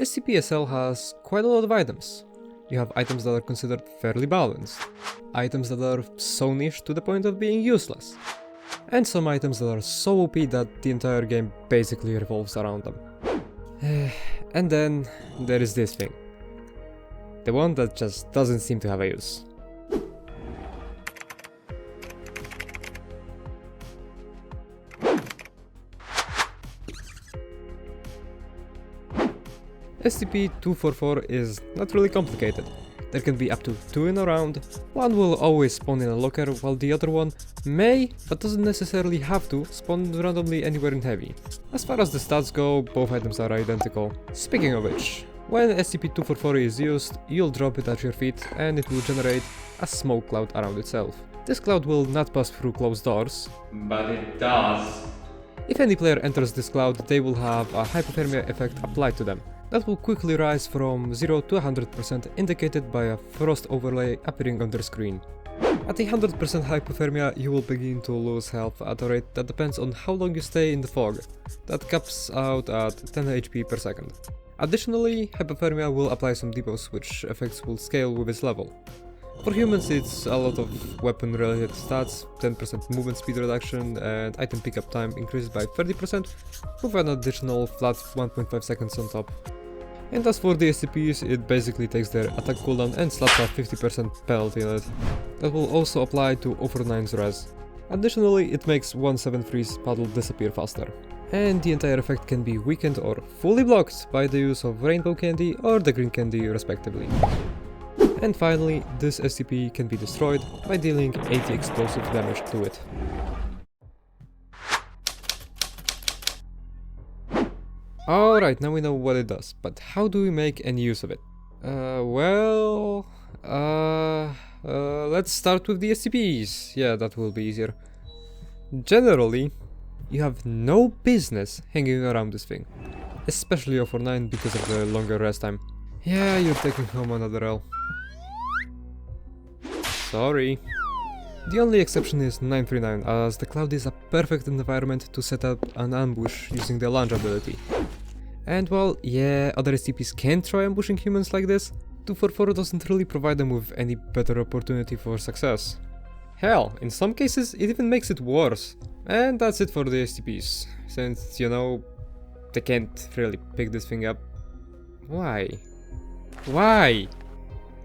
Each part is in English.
SCP-SL has quite a lot of items. You have items that are considered fairly balanced, items that are so niche to the point of being useless, and some items that are so OP that the entire game basically revolves around them. And then there is this thing. The one that just doesn't seem to have a use. SCP-244 is not really complicated. There can be up to 2 in a round. One will always spawn in a locker, while the other one may, but doesn't necessarily have to, spawn randomly anywhere in heavy. As far as the stats go, both items are identical. Speaking of which, when SCP-244 is used, you'll drop it at your feet and it will generate a smoke cloud around itself. This cloud will not pass through closed doors, but it does. If any player enters this cloud, they will have a hypothermia effect applied to them. That will quickly rise from 0 to 100% indicated by a frost overlay appearing on their screen. At 100% hypothermia, you will begin to lose health at a rate that depends on how long you stay in the fog. That caps out at 10 HP per second. Additionally, hypothermia will apply some debuffs, which effects will scale with its level. For humans, it's a lot of weapon-related stats, 10% movement speed reduction, and item pickup time increased by 30%, with an additional flat 1.5 seconds on top. And as for the SCPs, it basically takes their attack cooldown and slaps a 50% penalty on it. That will also apply to 049's res. Additionally, it makes 173's paddle disappear faster. And the entire effect can be weakened or fully blocked by the use of rainbow candy or the green candy respectively. And finally, this SCP can be destroyed by dealing 80 explosive damage to it. Alright, now we know what it does, but how do we make any use of it? Let's start with the SCPs. Yeah, that will be easier. Generally, you have no business hanging around this thing. Especially 049 because of the longer rest time. Yeah, you're taking home another L. Sorry. The only exception is 939, as the cloud is a perfect environment to set up an ambush using the lunge ability. And while, yeah, other SCPs can try ambushing humans like this, 244 doesn't really provide them with any better opportunity for success. Hell, in some cases it even makes it worse. And that's it for the SCPs, since, you know, they can't really pick this thing up. Why? Why?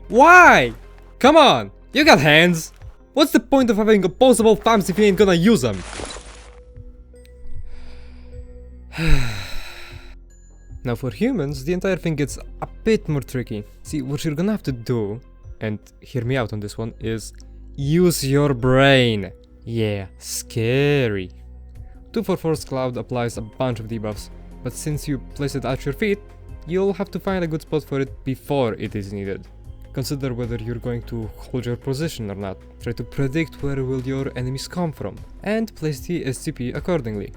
Why? Come on! You got hands! What's the point of having opposable thumbs if you ain't gonna use them? Now for humans, the entire thing gets a bit more tricky. See, what you're gonna have to do, and hear me out on this one, is use your brain. Yeah, scary. 244's cloud applies a bunch of debuffs, but since you place it at your feet, you'll have to find a good spot for it before it is needed. Consider whether you're going to hold your position or not, try to predict where will your enemies come from, and place the SCP accordingly.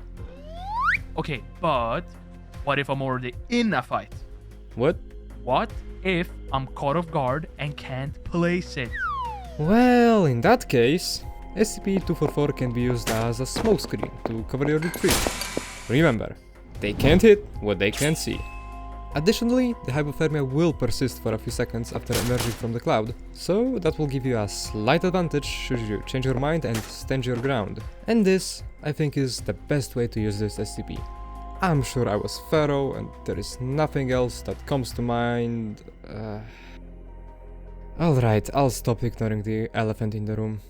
Okay, but what if I'm already in a fight? What? What if I'm caught off guard and can't place it? Well, in that case, SCP-244 can be used as a smokescreen to cover your retreat. Remember, they can't hit what they can't see. Additionally, the hypothermia will persist for a few seconds after emerging from the cloud, so that will give you a slight advantage should you change your mind and stand your ground. And this, I think, is the best way to use this SCP. I'm sure I was thorough and there is nothing else that comes to mind. Alright, I'll stop ignoring the elephant in the room.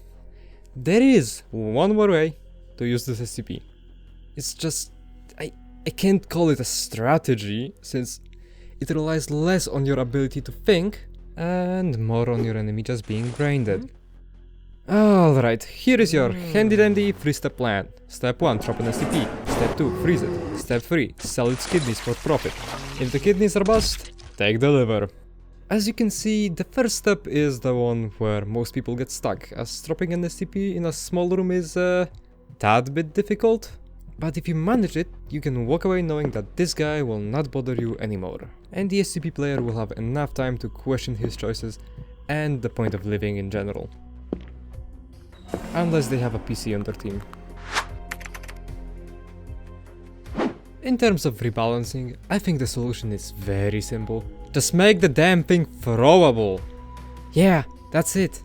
There is one more way to use this SCP. It's just... I can't call it a strategy, since it relies less on your ability to think and more on your enemy just being brain dead. Alright, here is your handy dandy 3-step plan. Step 1, drop an SCP. Step 2, freeze it. Step 3, sell its kidneys for profit. If the kidneys are bust, take the liver. As you can see, the first step is the one where most people get stuck, as dropping an SCP in a small room is a tad bit difficult. But if you manage it, you can walk away knowing that this guy will not bother you anymore, and the SCP player will have enough time to question his choices and the point of living in general. Unless they have a PC on their team. In terms of rebalancing, I think the solution is very simple. Just make the damn thing throwable. Yeah, that's it.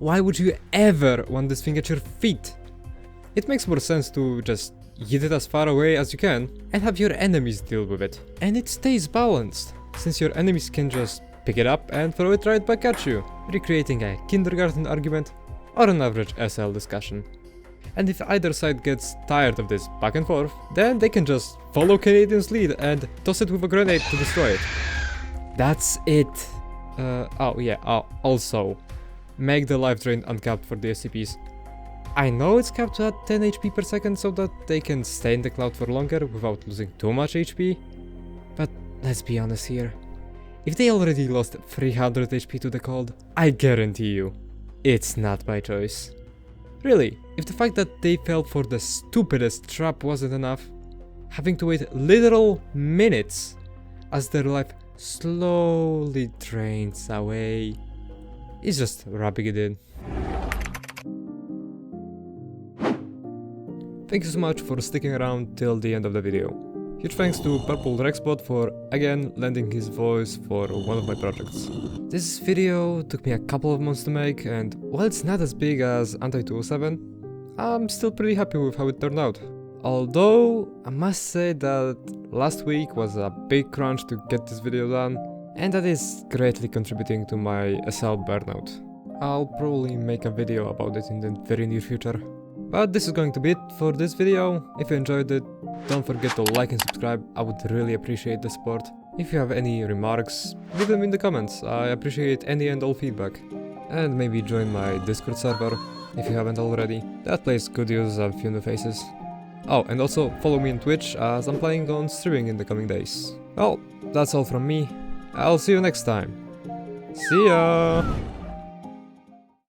Why would you ever want this thing at your feet? It makes more sense to just yeet it as far away as you can and have your enemies deal with it. And it stays balanced, since your enemies can just pick it up and throw it right back at you, recreating a kindergarten argument or an average SL discussion. And if either side gets tired of this back and forth, then they can just follow Canadian's lead and toss it with a grenade to destroy it. That's it. Also, make the life drain uncapped for the SCPs. I know it's capped at 10 HP per second so that they can stay in the cloud for longer without losing too much HP, but let's be honest here. If they already lost 300 HP to the cold, I guarantee you, it's not by choice. Really, if the fact that they fell for the stupidest trap wasn't enough, having to wait literal minutes as their life slowly drains away is just rubbing it in. Thank you so much for sticking around till the end of the video. Huge thanks to Purple Rexbot for again lending his voice for one of my projects. This video took me a couple of months to make, and while it's not as big as Anti-207, I'm still pretty happy with how it turned out. Although, I must say that last week was a big crunch to get this video done, and that is greatly contributing to my SL burnout. I'll probably make a video about it in the very near future. But this is going to be it for this video. If you enjoyed it, don't forget to like and subscribe, I would really appreciate the support. If you have any remarks, leave them in the comments, I appreciate any and all feedback. And maybe join my Discord server, if you haven't already. That place could use a few new faces. Oh, and also follow me on Twitch, as I'm planning on streaming in the coming days. Well, that's all from me. I'll see you next time. See ya!